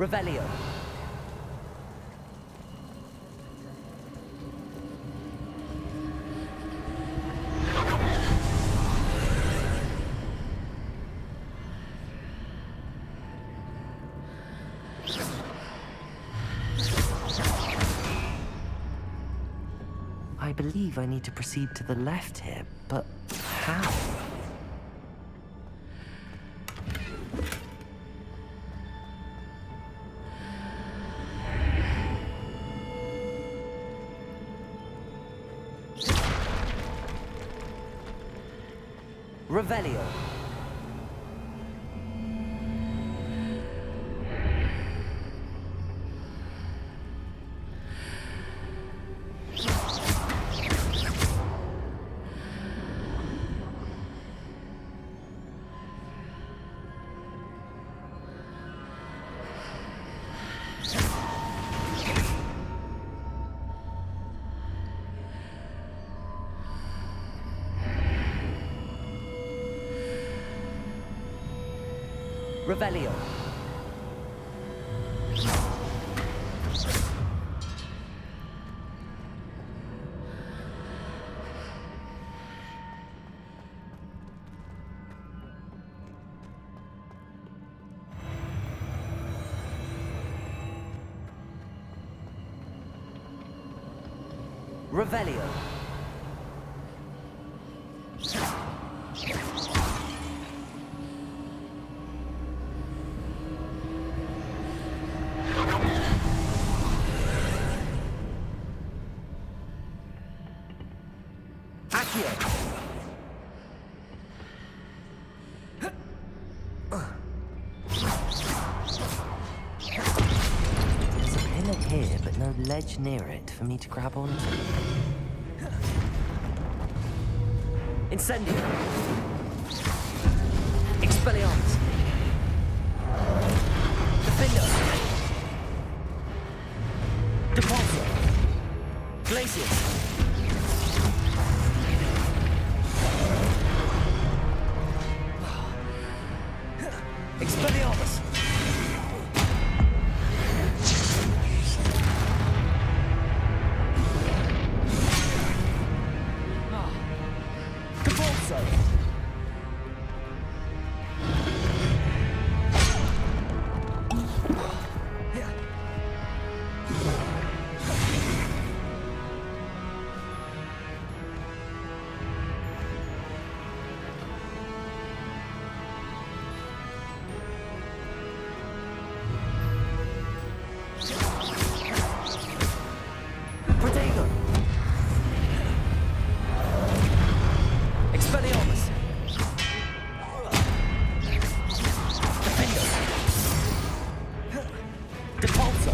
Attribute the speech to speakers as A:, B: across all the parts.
A: Revelio. I believe I need to proceed to the left here, but how? Revelio. Revelio. Revelio. Ledge near it for me to grab onto. Incendio. Expelliarmus. Defender. Depulso. Glacius. Expelliarmus.
B: Depulso.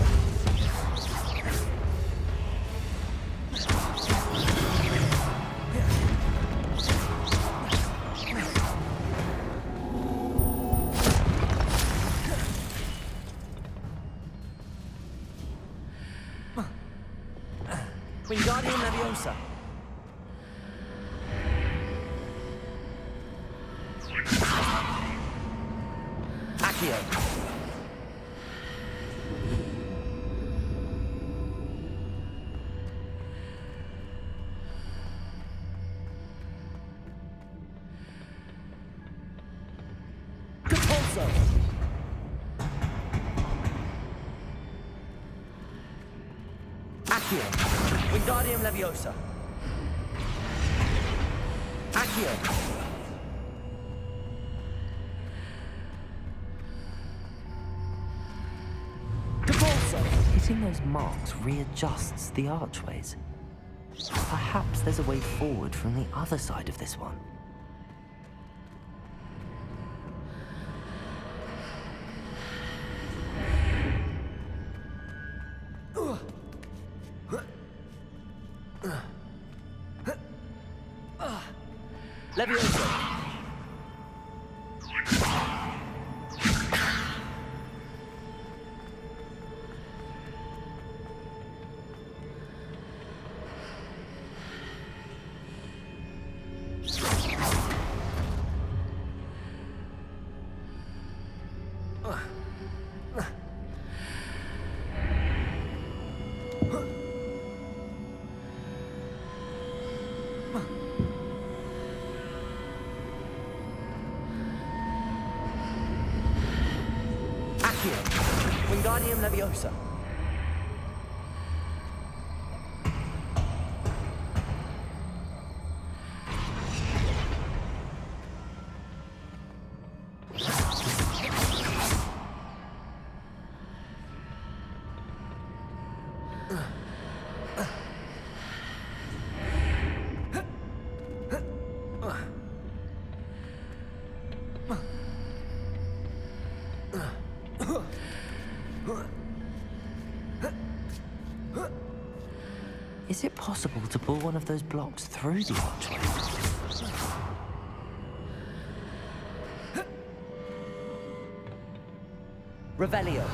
B: Wingardium Leviosa. Accio. Depulso. Accio. Wingardium Leviosa. Accio. Depulso.
A: Hitting those marks readjusts the archways. Perhaps there's a way forward from the other side of this one.
B: Leviosa. Wingardium Leviosa.
A: Is it possible to pull one of those blocks through the archway?
B: Revelio.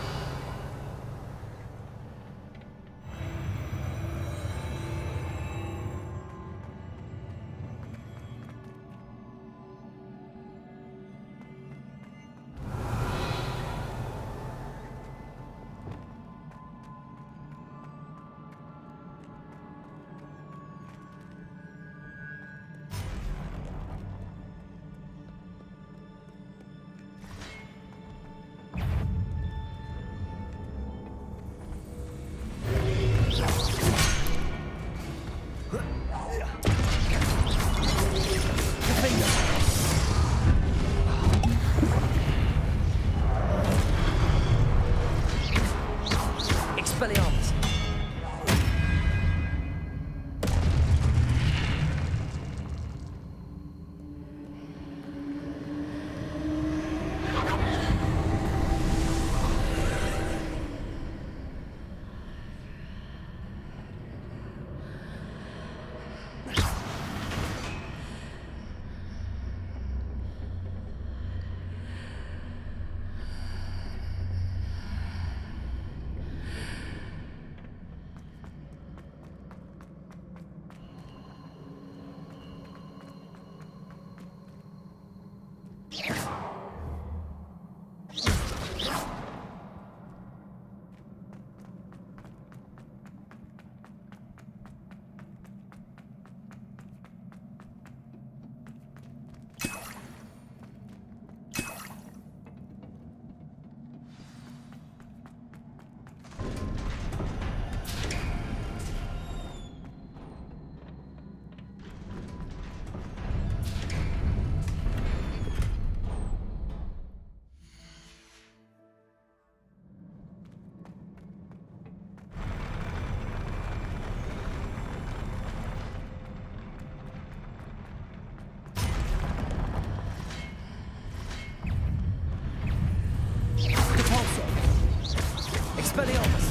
B: Expelliarmus!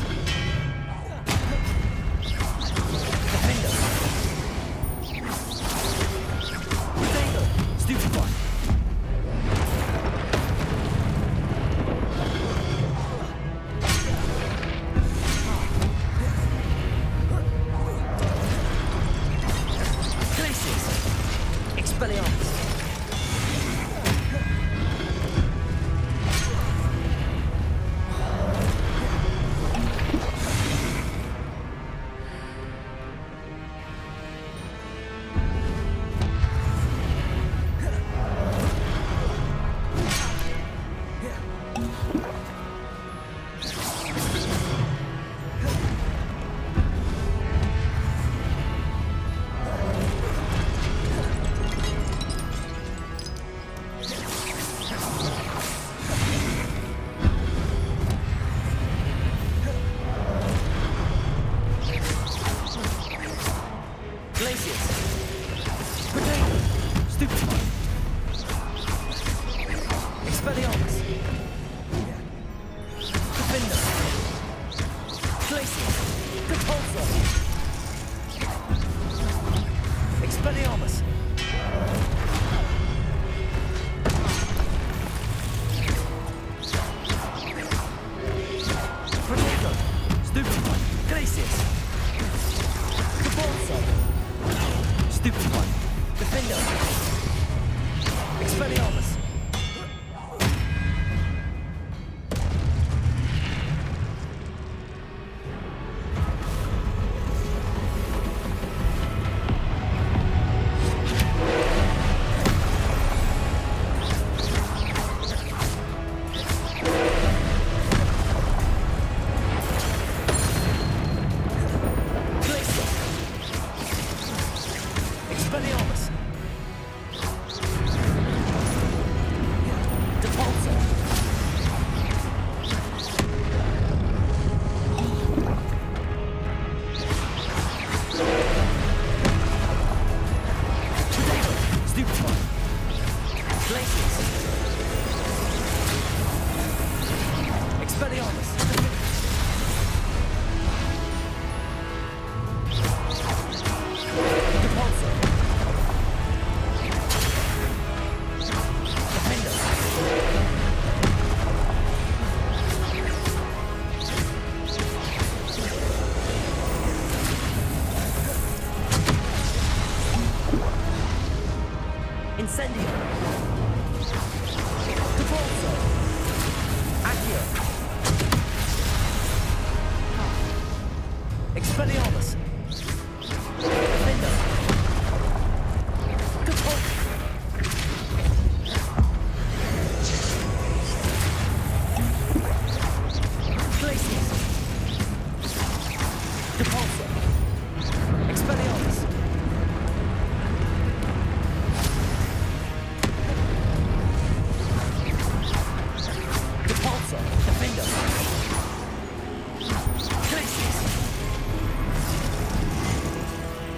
B: Defender! Potato! Stupefy! Glacius! Expelliarmus! Glacius! Potato! Stupefy! Expelliarmus! Defender! Glacius! Repulsor! Expelliarmus! Potato! Stupefy! Glacius! Repulsor! Stupefy! Defender! Expelliarmus! Glacius! Expelliarmus! Repulsor! Potato! Stupefy! Glacius! Expelliarmus! Repulsor! Defender! Incendio! Repulsor! Accio! Expelliarmus! Defender! Repulsor! Glacius! Repulsor! Expelliarmus! Repulsor! Defender! Glacius!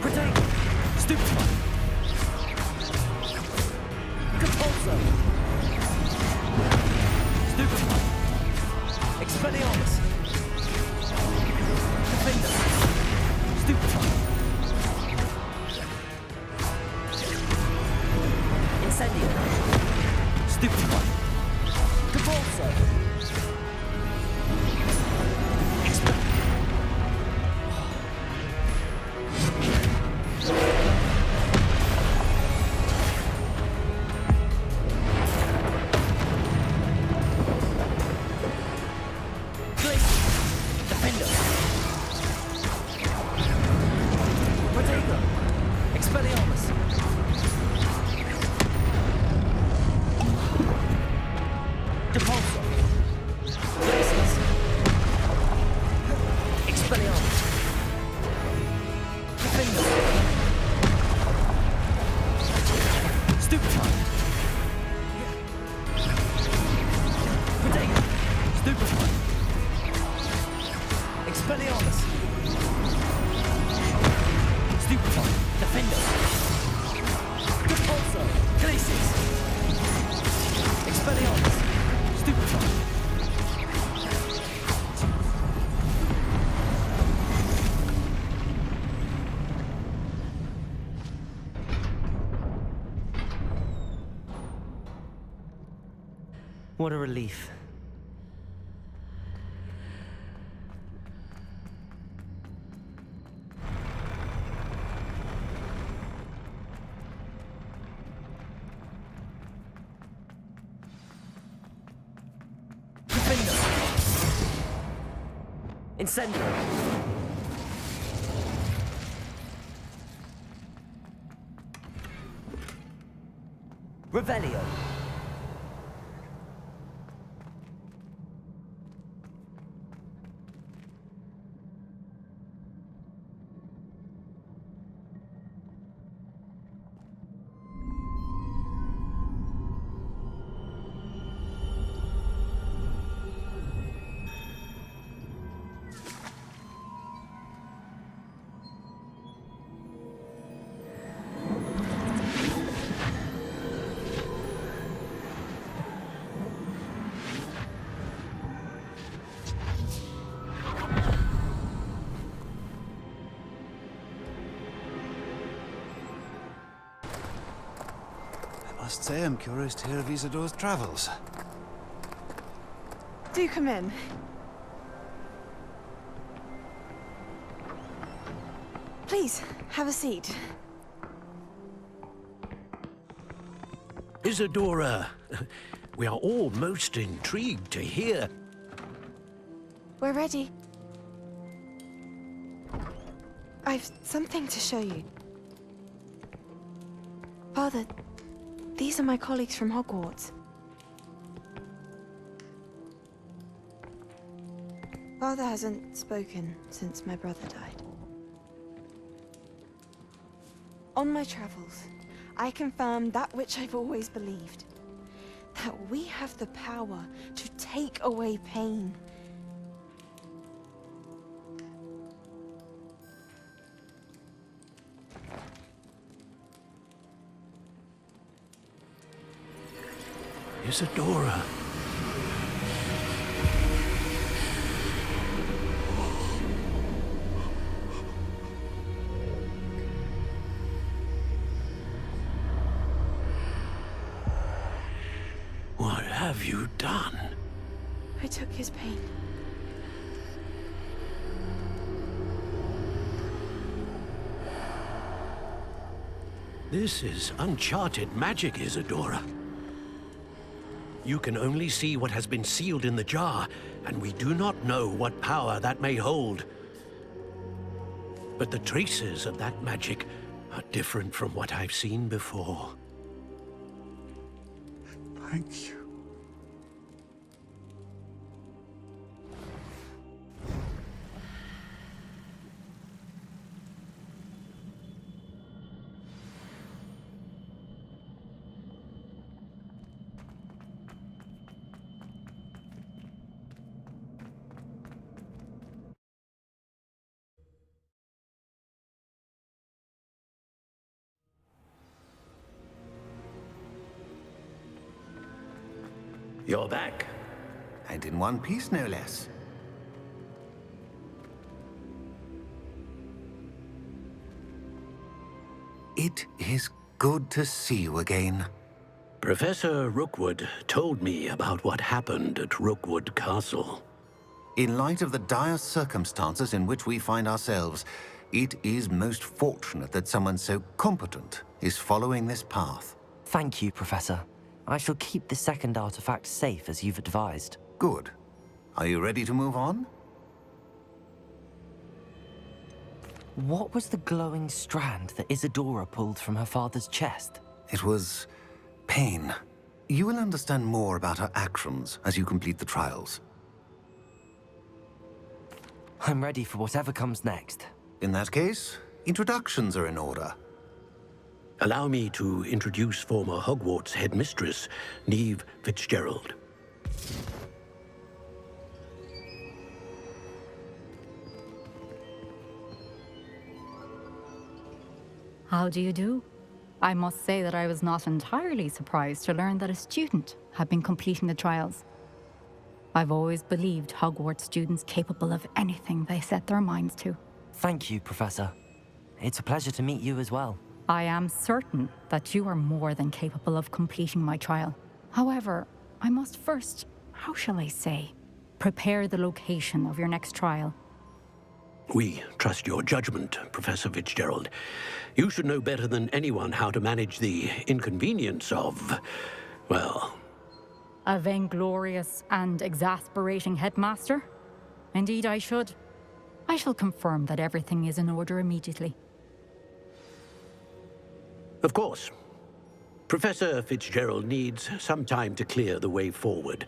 B: Potato! Stupefy! Repulsor! Stupefy! Expelliarmus! Defender! Stupefy! Incendio! Stupefy! Repulsor! Glacius! Defender! Potato! Expelliarmus! Repulsor! Glacius! Expelliarmus! Defender! Stupefy! Potato! Stupefy! Expelliarmus! Stupefy! Defender! Repulsor! Glacius! Expelliarmus! Stupefy!
A: What a relief.
B: Defender!
A: Incendio! Revelio!
C: I must say I'm curious to hear of Isadore's travels.
D: Do come in. Please, have a seat.
E: Isadora, we are all most intrigued to hear.
D: We're ready. I've something to show you. Father, these are my colleagues from Hogwarts. Father hasn't spoken since my brother died. On my travels, I confirmed that which I've always believed. That we have the power to take away pain.
E: Isadora. What have you done?
D: I took his pain.
E: This is uncharted magic, Isadora. You can only see what has been sealed in the jar, and we do not know what power that may hold. But the traces of that magic are different from what I've seen before.
C: Thank you.
E: You're back.
F: And in one piece, no less. It is good to see you again.
E: Professor Rookwood told me about what happened at Rookwood Castle.
F: In light of the dire circumstances in which we find ourselves, it is most fortunate that someone so competent is following this path.
A: Thank you, Professor. I shall keep the second artifact safe as you've advised.
F: Good. Are you ready to move on?
A: What was the glowing strand that Isadora pulled from her father's chest?
F: It was pain. You will understand more about her actions as you complete the trials.
A: I'm ready for whatever comes next.
F: In that case, introductions are in order.
E: Allow me to introduce former Hogwarts headmistress, Neve Fitzgerald.
G: How do you do? I must say that I was not entirely surprised to learn that a student had been completing the trials. I've always believed Hogwarts students capable of anything they set their minds to.
A: Thank you, Professor. It's a pleasure to meet you as well.
G: I am certain that you are more than capable of completing my trial. However, I must first, how shall I say, prepare the location of your next trial.
E: We trust your judgment, Professor Fitzgerald. You should know better than anyone how to manage the inconvenience of, well...
G: A vainglorious and exasperating headmaster? Indeed I should. I shall confirm that everything is in order immediately.
E: Of course. Professor Fitzgerald needs some time to clear the way forward.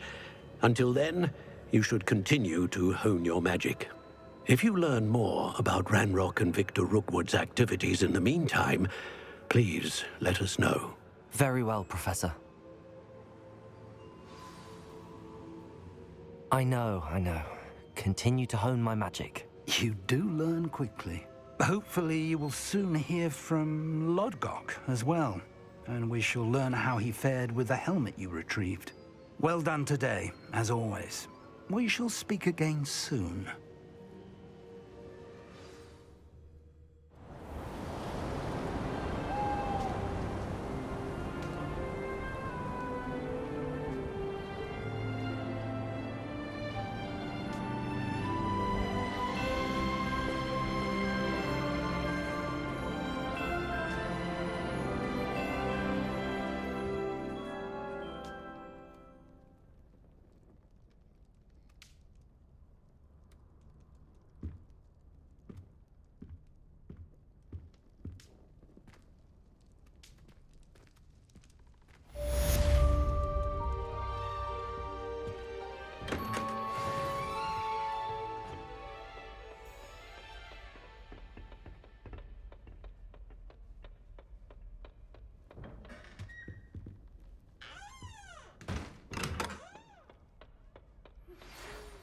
E: Until then, you should continue to hone your magic. If you learn more about Ranrock and Victor Rookwood's activities in the meantime, please let us know.
A: Very well, Professor. I know. Continue to hone my magic.
C: You do learn quickly. Hopefully you will soon hear from Lodgok as well, and we shall learn how he fared with the helmet you retrieved. Well done today, as always. We shall speak again soon.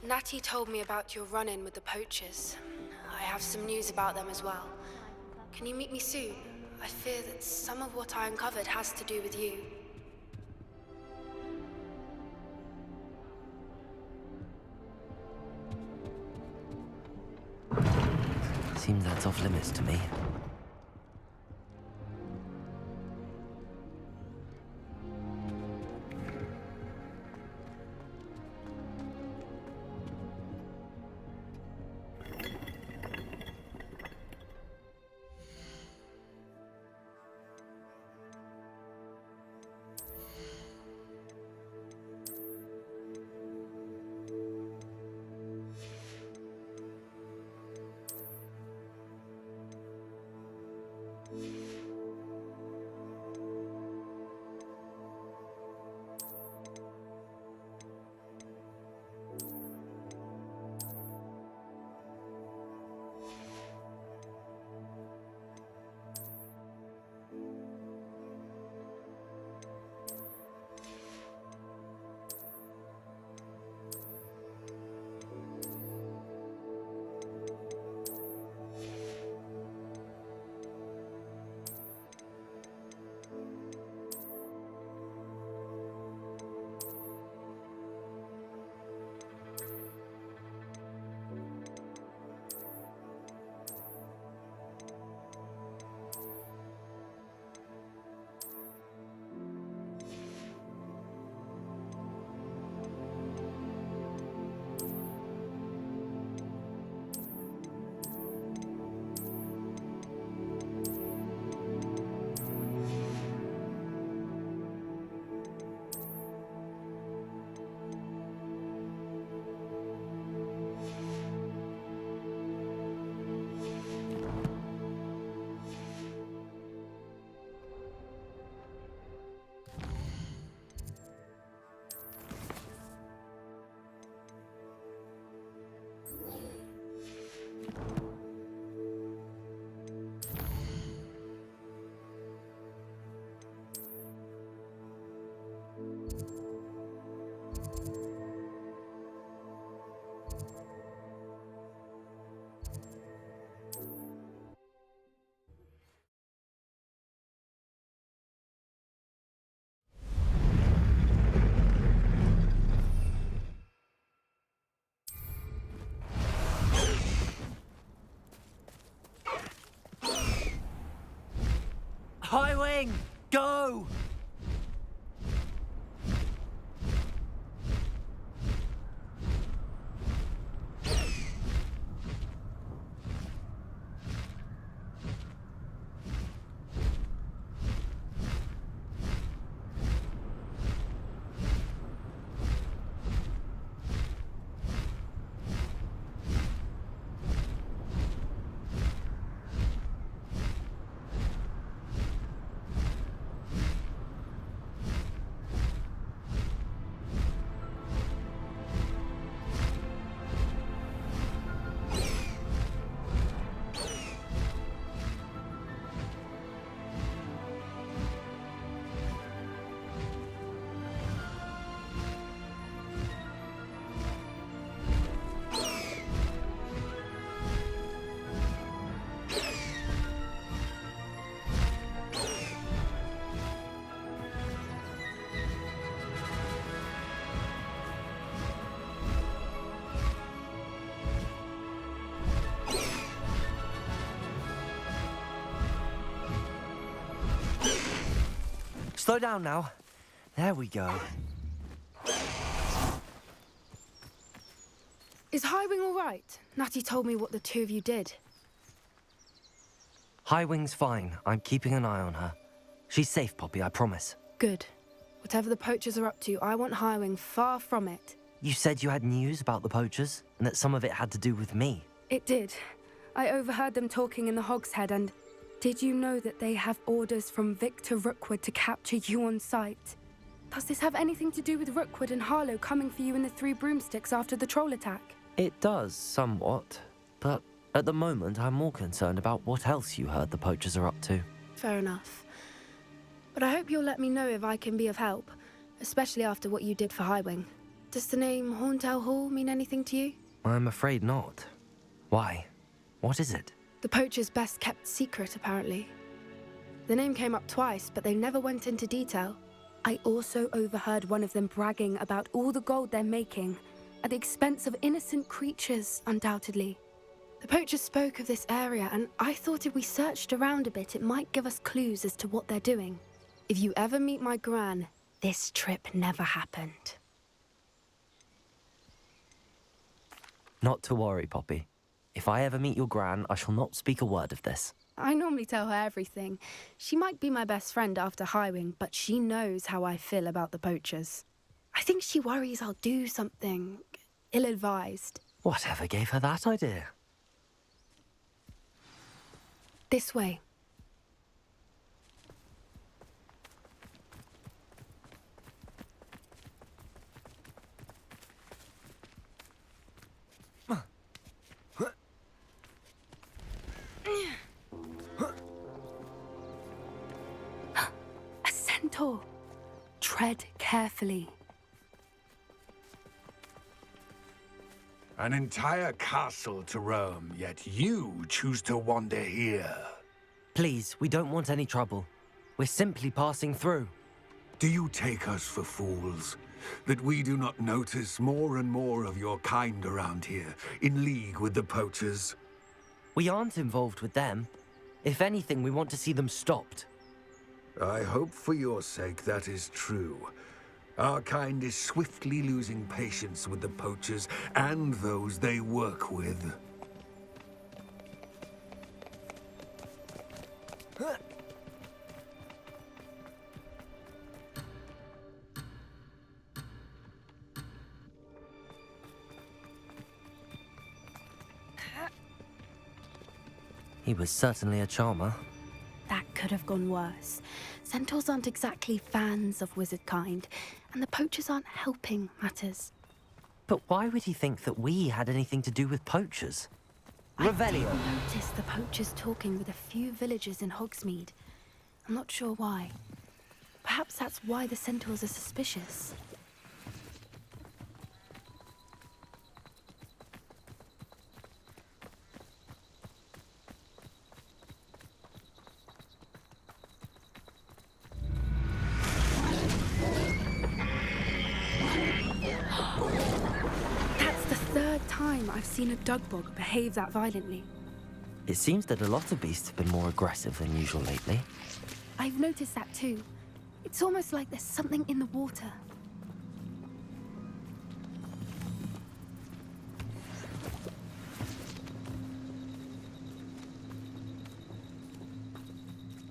H: Natty told me about your run-in with the poachers. I have some news about them as well. Can you meet me soon? I fear that some of what I uncovered has to do with you.
A: Seems that's off limits to me.
B: High wing, go!
A: Slow down now. There we go.
H: Is Highwing all right? Natty told me what the two of you did.
A: Highwing's fine. I'm keeping an eye on her. She's safe, Poppy, I promise.
H: Good. Whatever the poachers are up to, I want Highwing far from it.
A: You said you had news about the poachers, and that some of it had to do with me.
H: It did. I overheard them talking in the Hogshead, and did you know that they have orders from Victor Rookwood to capture you on sight? Does this have anything to do with Rookwood and Harlow coming for you in the Three Broomsticks after the troll attack?
A: It does, somewhat. But at the moment, I'm more concerned about what else you heard the poachers are up to.
H: Fair enough. But I hope you'll let me know if I can be of help, especially after what you did for Highwing. Does the name Horndale Hall mean anything to you?
A: I'm afraid not. Why? What is it?
H: The poachers' best kept secret, apparently. The name came up twice, but they never went into detail. I also overheard one of them bragging about all the gold they're making, at the expense of innocent creatures, undoubtedly. The poachers spoke of this area, and I thought if we searched around a bit, it might give us clues as to what they're doing. If you ever meet my gran, this trip never happened.
A: Not to worry, Poppy. If I ever meet your gran, I shall not speak a word of this.
H: I normally tell her everything. She might be my best friend after Highwing, but she knows how I feel about the poachers. I think she worries I'll do something ill-advised.
A: Whatever gave her that idea?
H: This way. A centaur. Tread carefully.
I: An entire castle to roam, yet you choose to wander here.
A: Please, we don't want any trouble. We're simply passing through.
I: Do you take us for fools? That we do not notice more and more of your kind around here, in league with the poachers?
A: We aren't involved with them. If anything, we want to see them stopped.
I: I hope for your sake that is true. Our kind is swiftly losing patience with the poachers and those they work with.
A: He was certainly a charmer.
H: That could have gone worse. Centaurs aren't exactly fans of wizard kind, and the poachers aren't helping matters.
A: But why would he think that we had anything to do with poachers?
H: I did
A: Revelio!
H: notice the poachers talking with a few villagers in Hogsmeade. I'm not sure why. Perhaps that's why the centaurs are suspicious. That's the third time I've seen a dugbog behave that violently.
A: It seems that a lot of beasts have been more aggressive than usual lately.
H: I've noticed that too. It's almost like there's something in the water.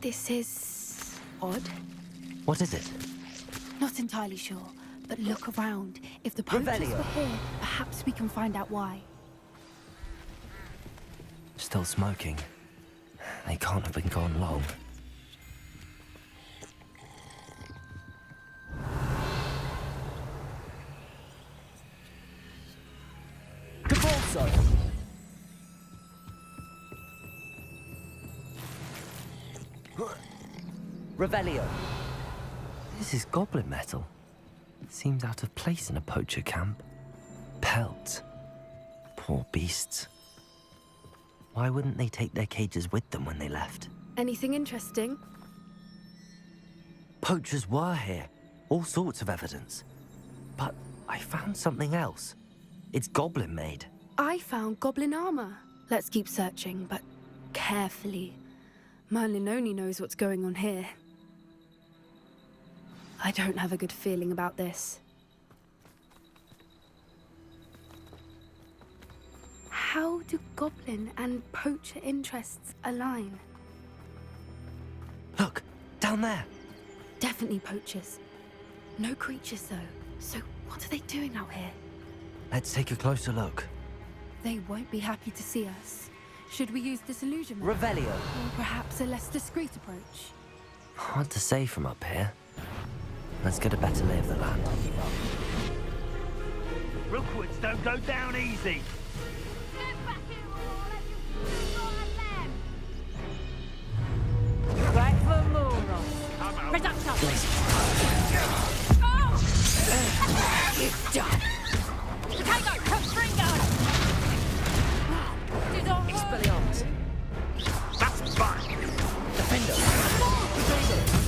H: This is odd.
A: What is it?
H: Not entirely sure, but look around. If the poachers
A: Revelio.
H: were here, perhaps we can find out why.
A: Still smoking. They can't have been gone long.
B: Convulso!
A: Revelio! This is goblin metal. Seems out of place in a poacher camp. Pelts. Poor beasts. Why wouldn't they take their cages with them when they left?
H: Anything interesting?
A: Poachers were here. All sorts of evidence. But I found something else. It's goblin made.
H: I found goblin armor. Let's keep searching, but carefully. Merlin only knows what's going on here. I don't have a good feeling about this. How do goblin and poacher interests align?
A: Look, down there.
H: Definitely poachers. No creatures, though. So what are they doing out here?
A: Let's take a closer look.
H: They won't be happy to see us. Should we use disillusionment?
A: Revelio.
H: Or perhaps a less discreet approach?
A: Hard to say from up here. Let's get a better lay of the land.
B: Rookwoods don't go down easy.
J: Back for more. Reduction. You're done. Potato, come Fringo. Expelliarmus.
B: That's fine.
A: Defender.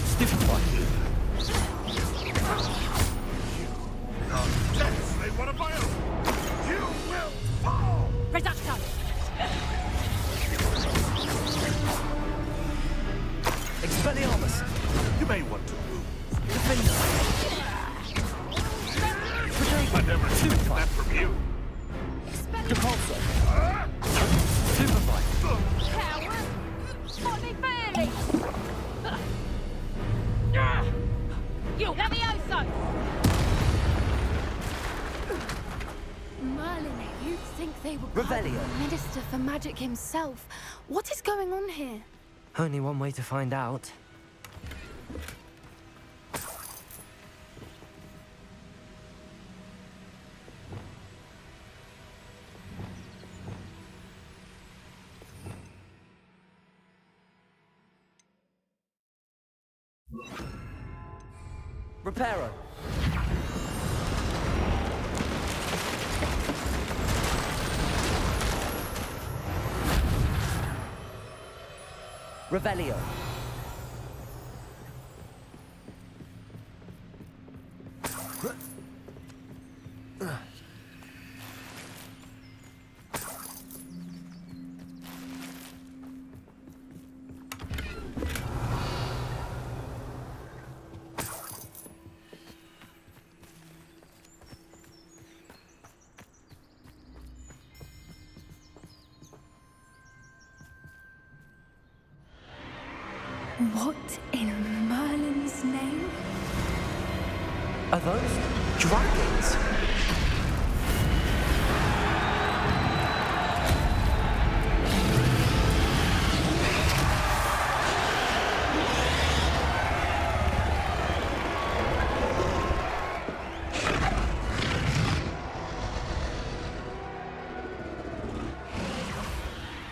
A: Stupid one.
B: They want to buy up. You will fall.
J: Reduction.
A: Expelliarmus.
B: You may want to move.
A: Defender.
B: I never expected that from you.
A: Depulso. Superfly.
J: Coward. What me fairly. You Levioso.
H: Merlin, you'd think they were
A: Revelio.
H: the Minister for Magic himself. What is going on here?
A: Only one way to find out. Reparo. Revelio.
H: What in Merlin's name?
A: Are those dragons?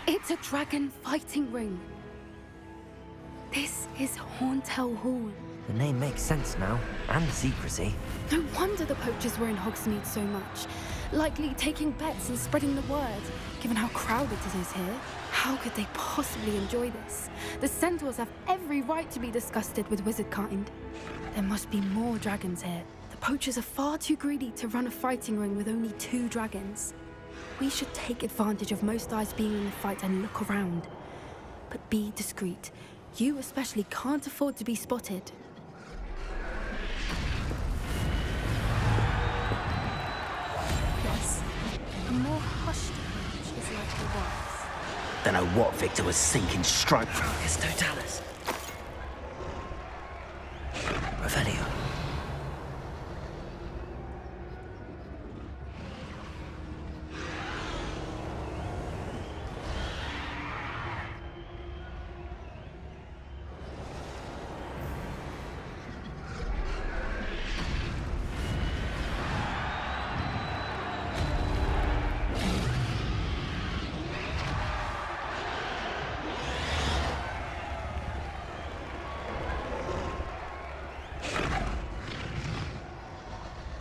H: It's a dragon fighting ring. This is Hauntel Hall.
A: The name makes sense now, and the secrecy.
H: No wonder the poachers were in Hogsmeade so much. Likely taking bets and spreading the word, given how crowded it is here. How could they possibly enjoy this? The centaurs have every right to be disgusted with wizardkind. There must be more dragons here. The poachers are far too greedy to run a fighting ring with only 2 dragons. We should take advantage of most eyes being in the fight and look around. But be discreet. You especially can't afford to be spotted. Yes, a more hushed approach is like the wise.
K: Don't know what Victor was thinking stroke.
A: It's Totalis. Revelio.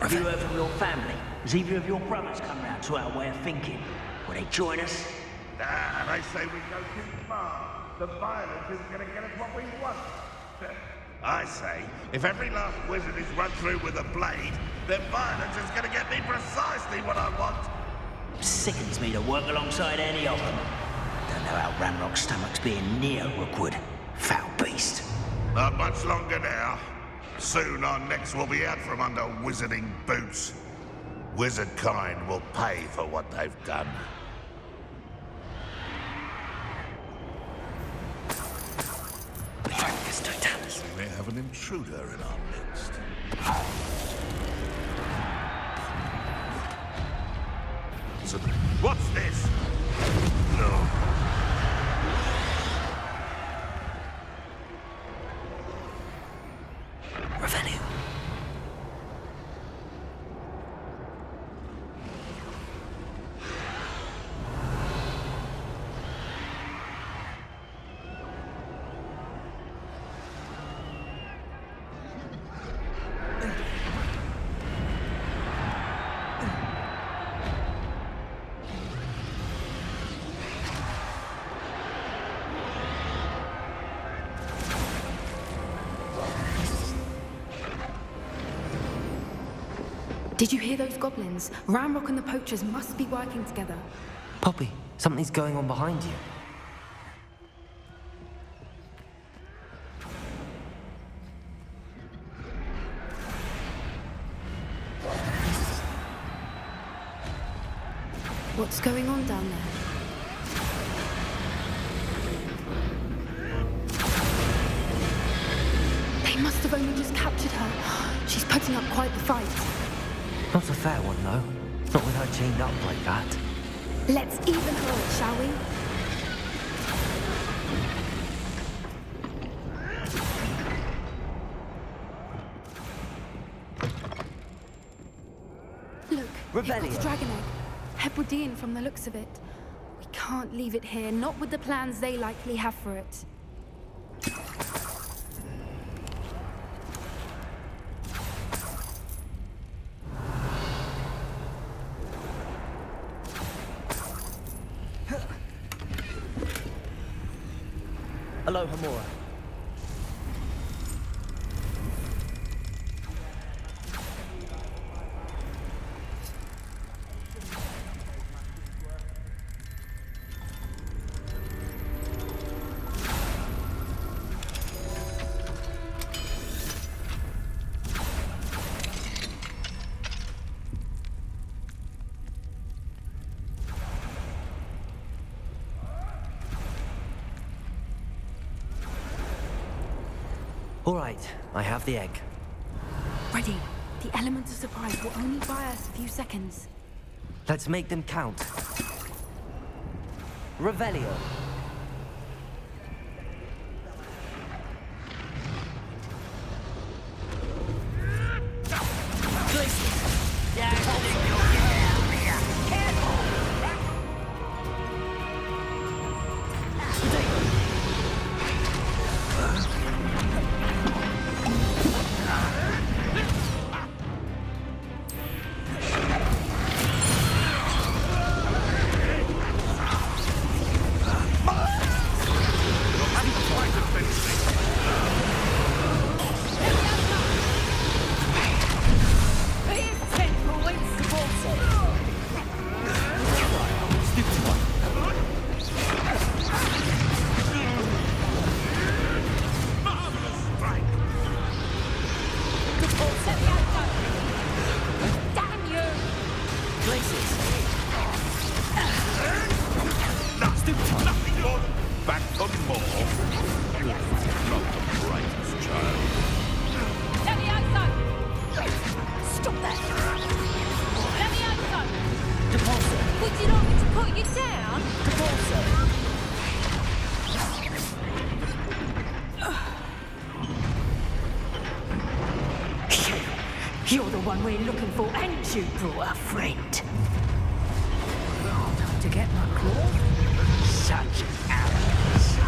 K: Have you heard from your family? Has either of your brothers come round to our way of thinking? Will they join us?
B: Nah, they say we go too far. The violence isn't going to get us what we want. I say, if every last wizard is run through with a blade, then violence is going to get me precisely what I want.
K: Sickens me to work alongside any of them. Don't know how Ramrock's stomach's being near Rookwood. Foul beast.
B: Not much longer now. Soon our necks will be out from under wizarding boots. Wizard kind will pay for what they've done. We may have an intruder in our midst. So, what's this? No.
A: Revenue.
H: Did you hear those goblins? Ramrock and the poachers must be working together.
A: Poppy, something's going on behind you.
H: What's going on down there? They must have only just captured her. She's putting up quite the fight.
A: Not a fair one, though. Not with her chained up like that.
H: Let's even her, shall we? Look,
A: Revelio.
H: it's Dragon Egg. Hebridean from the looks of it. We can't leave it here, not with the plans they likely have for it.
A: Hello, Hamura. All right, I have the egg.
H: Ready. The element of surprise will only buy us a few seconds.
A: Let's make them count. Revelio.
J: You're the one we're looking for, and you brought a friend. Time to get my claw. Such arrogance.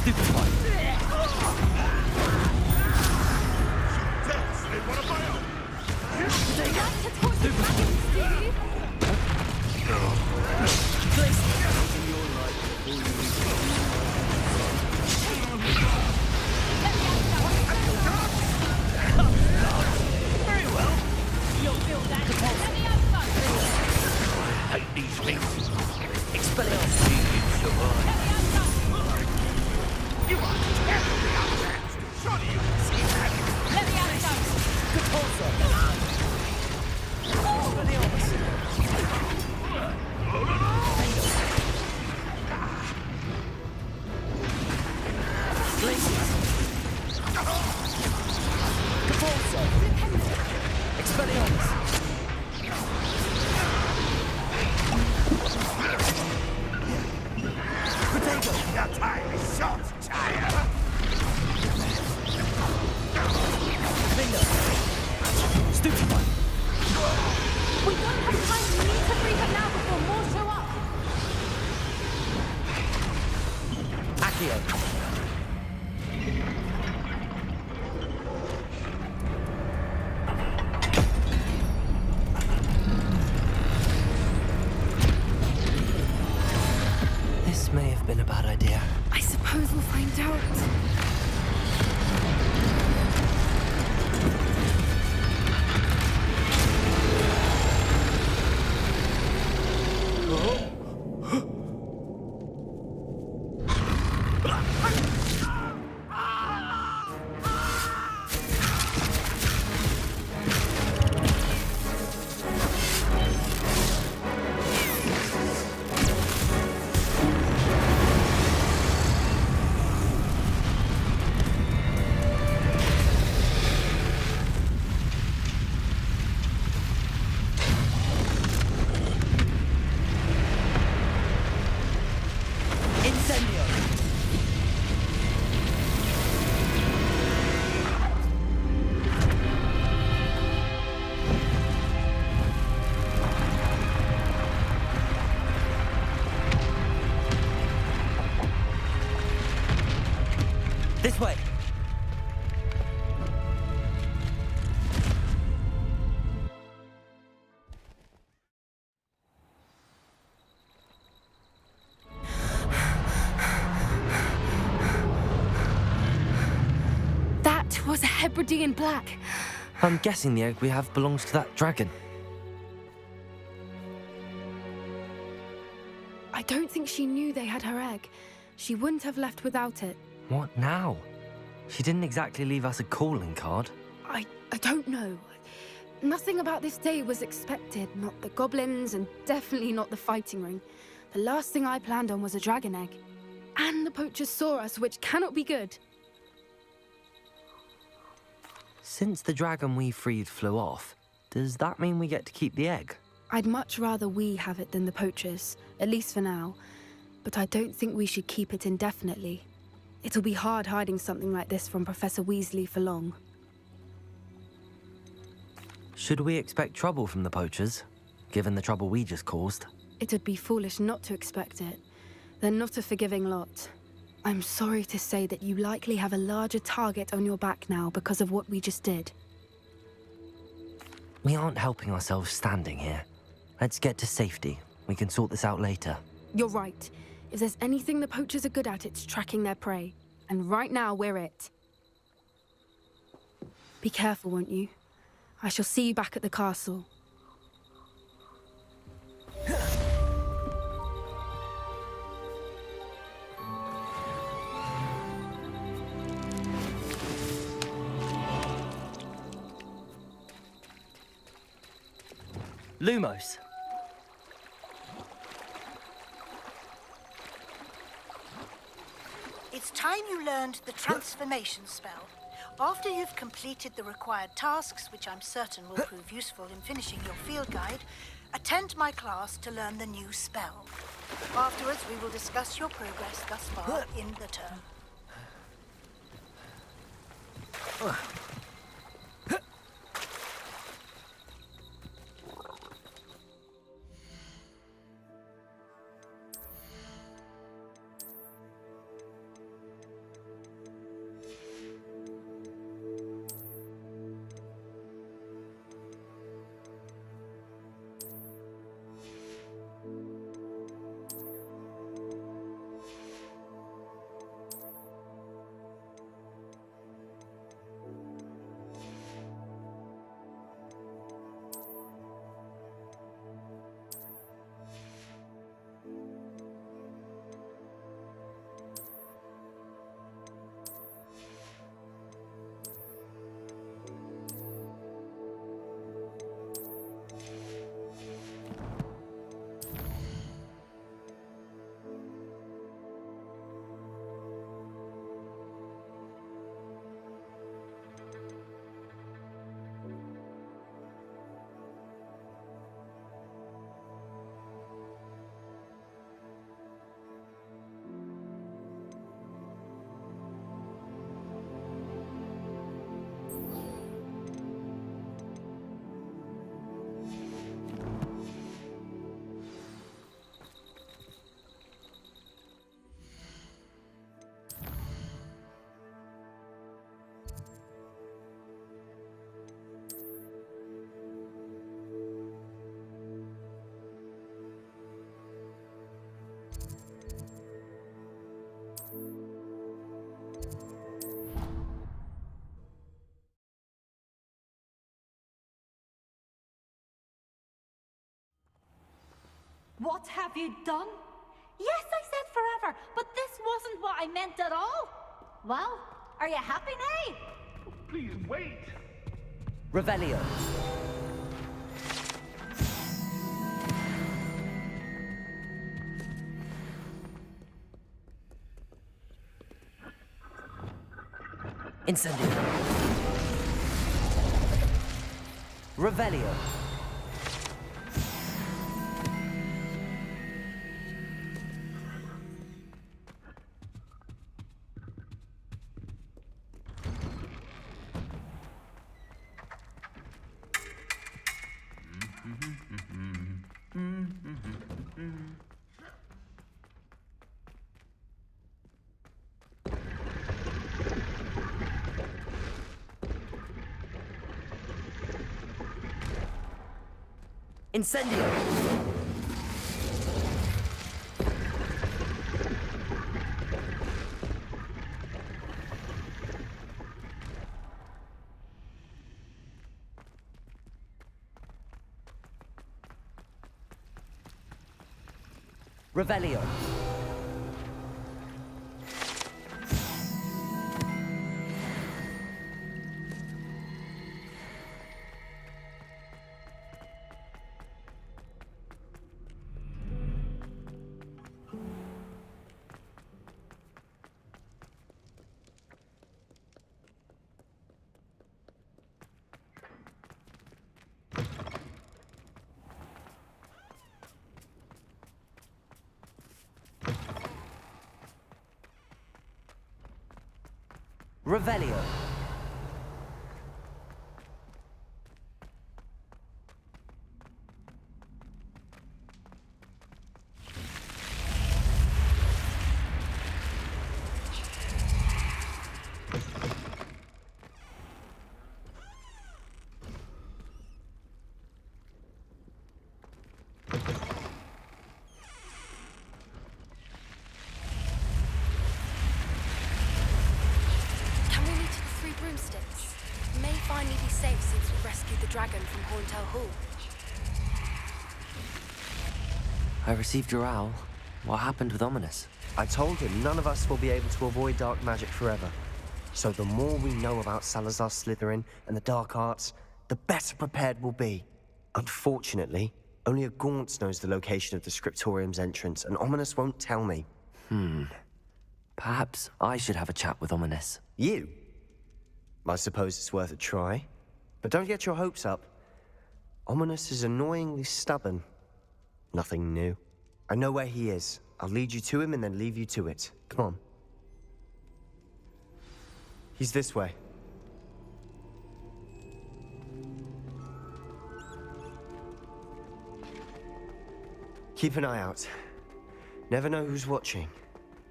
A: Stupid one. This may have been a bad idea.
H: I suppose we'll find out.
A: This way.
H: That was a Hebridean black.
A: I'm guessing the egg we have belongs to that dragon.
H: I don't think she knew they had her egg. She wouldn't have left without it.
A: What now? She didn't exactly leave us a calling card.
H: I don't know. Nothing about this day was expected. Not the goblins, and definitely not the fighting ring. The last thing I planned on was a dragon egg. And the poachers saw us, which cannot be good.
A: Since the dragon we freed flew off, does that mean we get to keep the egg?
H: I'd much rather we have it than the poachers, at least for now. But I don't think we should keep it indefinitely. It'll be hard hiding something like this from Professor Weasley for long.
A: Should we expect trouble from the poachers, given the trouble we just caused?
H: It'd be foolish not to expect it. They're not a forgiving lot. I'm sorry to say that you likely have a larger target on your back now because of what we just did.
A: We aren't helping ourselves standing here. Let's get to safety. We can sort this out later.
H: You're right. If there's anything the poachers are good at, it's tracking their prey. And right now, we're it. Be careful, won't you? I shall see you back at the castle.
A: Lumos.
L: It's time you learned the transformation spell. After you've completed the required tasks, which I'm certain will prove useful in finishing your field guide, attend my class to learn the new spell. Afterwards, we will discuss your progress thus far in the term.
M: What have you done? Yes, I said forever, but this wasn't what I meant at all. Well, are you happy now?
B: Please wait.
A: Revelio. Incendio. Revelio. Incendio! Revelio. Revelio.
H: Broomsticks. May finally be safe since we rescued the dragon from Horntail Hall.
A: I received your owl. What happened with Ominous?
N: I told him none of us will be able to avoid dark magic forever. So the more we know about Salazar Slytherin and the dark arts, the better prepared we'll be. Unfortunately, only a Gaunt's knows the location of the Scriptorium's entrance, and Ominous won't tell me.
A: Perhaps I should have a chat with Ominous.
N: You? I suppose it's worth a try. But don't get your hopes up. Ominous is annoyingly stubborn. Nothing new. I know where he is. I'll lead you to him and then leave you to it. Come on. He's this way. Keep an eye out. Never know who's watching.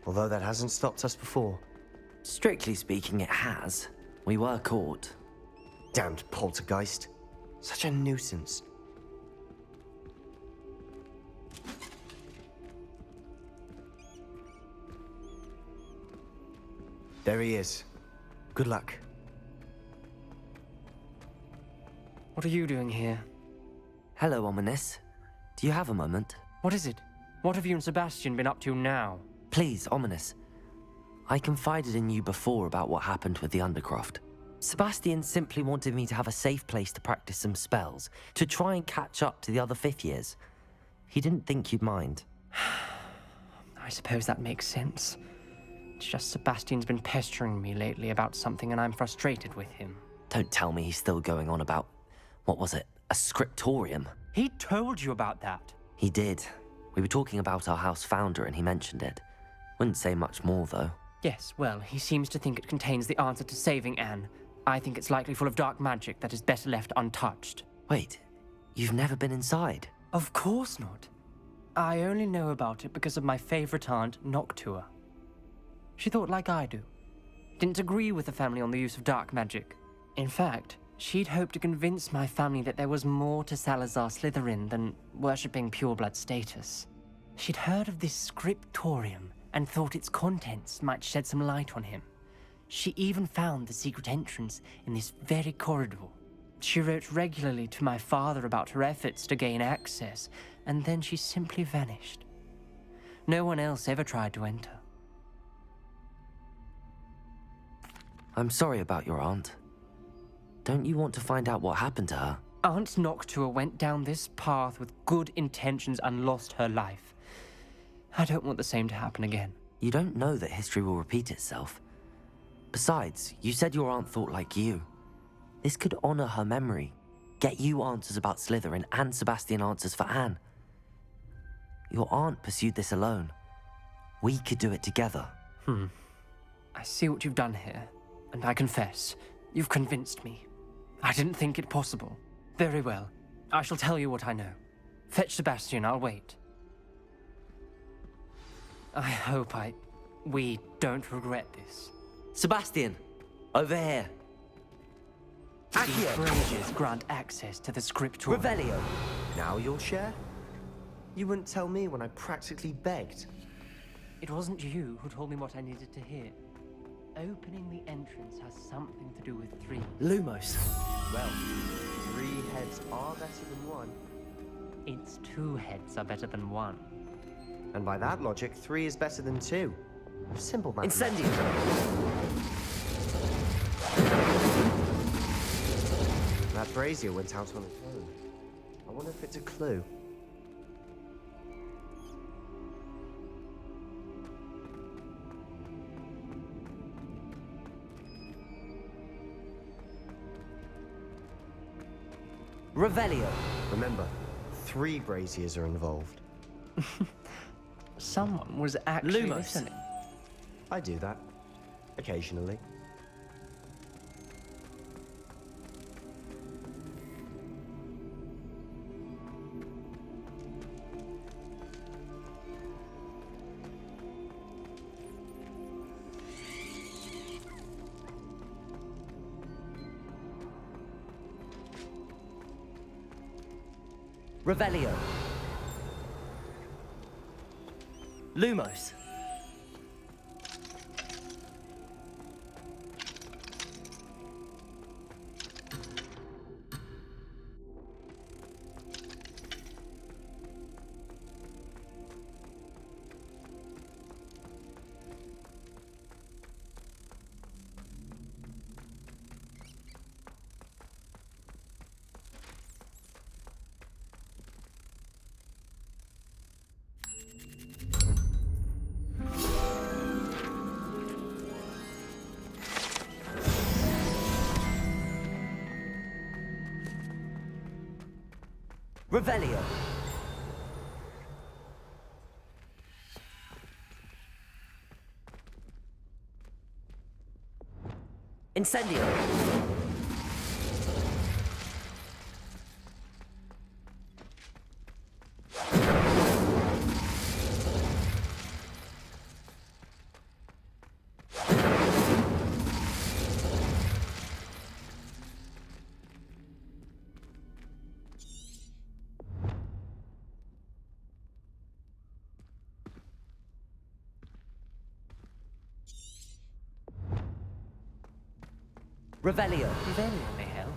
N: Although that hasn't stopped us before.
A: Strictly speaking, it has. We were caught.
N: Damned poltergeist. Such a nuisance. There he is. Good luck.
O: What are you doing here?
A: Hello, Ominous. Do you have a moment?
O: What is it? What have you and Sebastian been up to now?
A: Please, Ominous. I confided in you before about what happened with the Undercroft. Sebastian simply wanted me to have a safe place to practice some spells, to try and catch up to the other fifth years. He didn't think you'd mind.
O: I suppose that makes sense. It's just Sebastian's been pestering me lately about something and I'm frustrated with him.
A: Don't tell me he's still going on about, what was it, a scriptorium?
O: He told you about that?
A: He did. We were talking about our house founder and he mentioned it. Wouldn't say much more, though.
O: Yes, well, he seems to think it contains the answer to saving Anne. I think it's likely full of dark magic that is better left untouched.
A: Wait, you've never been inside?
O: Of course not. I only know about it because of my favorite aunt, Noctua. She thought like I do. Didn't agree with the family on the use of dark magic. In fact, she'd hoped to convince my family that there was more to Salazar Slytherin than worshipping pureblood status. She'd heard of this scriptorium and thought its contents might shed some light on him. She even found the secret entrance in this very corridor. She wrote regularly to my father about her efforts to gain access, and then she simply vanished. No one else ever tried to enter.
A: I'm sorry about your aunt. Don't you want to find out what happened to her?
O: Aunt Noctua went down this path with good intentions and lost her life. I don't want the same to happen again.
A: You don't know that history will repeat itself. Besides, you said your aunt thought like you. This could honor her memory, get you answers about Slytherin and Sebastian answers for Anne. Your aunt pursued this alone. We could do it together.
O: I see what you've done here, and I confess, you've convinced me. I didn't think it possible. Very well. I shall tell you what I know. Fetch Sebastian, I'll wait. I hope we don't regret this.
A: Sebastian, over here.
O: These braziers grant access to the scriptorium.
A: Revelio.
N: Now you'll share? You wouldn't tell me when I practically begged.
O: It wasn't you who told me what I needed to hear. Opening the entrance has something to do with 3.
A: Lumos.
N: Well, 3 heads are better than 1.
O: It's 2 heads are better than 1.
N: And by that logic, 3 is better than 2. Simple mathematics.
A: Incendio.
N: That brazier went out on its own. I wonder if it's a clue.
A: Revelio.
N: Remember, 3 braziers are involved.
O: Someone was actually
A: Lumos.
O: listening.
N: I do that. Occasionally.
A: Revelio. Lumos. Revelio. Incendio. Revelio.
O: Revelio may help.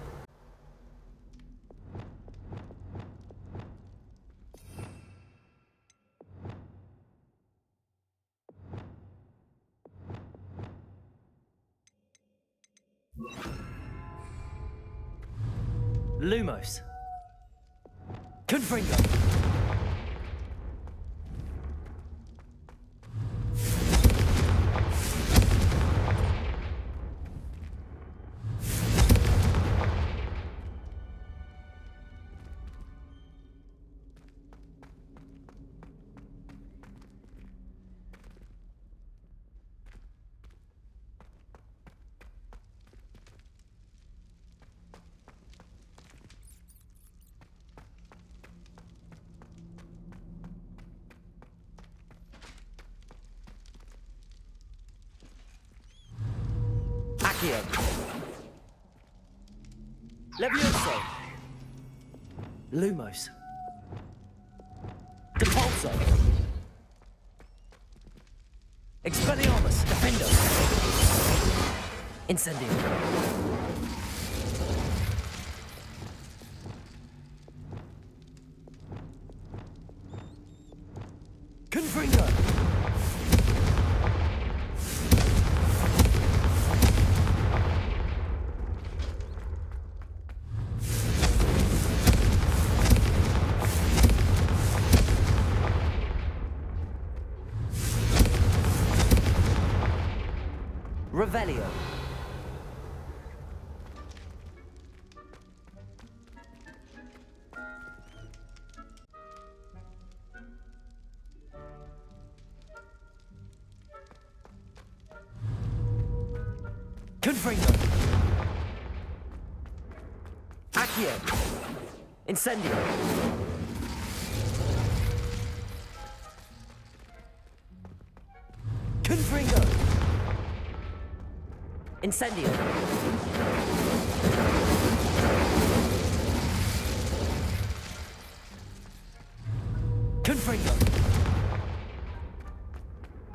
A: Lumos. Confringo. Accio. Levioso. Lumos. Depulso. Expelliarmus. Defendo. Incendio. Confringo! Revelio. Confringo. Accio. Incendio. Confringo. Incendio. Confringo.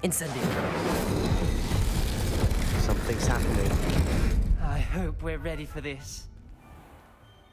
A: Incendio.
N: Something's happening.
O: I hope we're ready for this.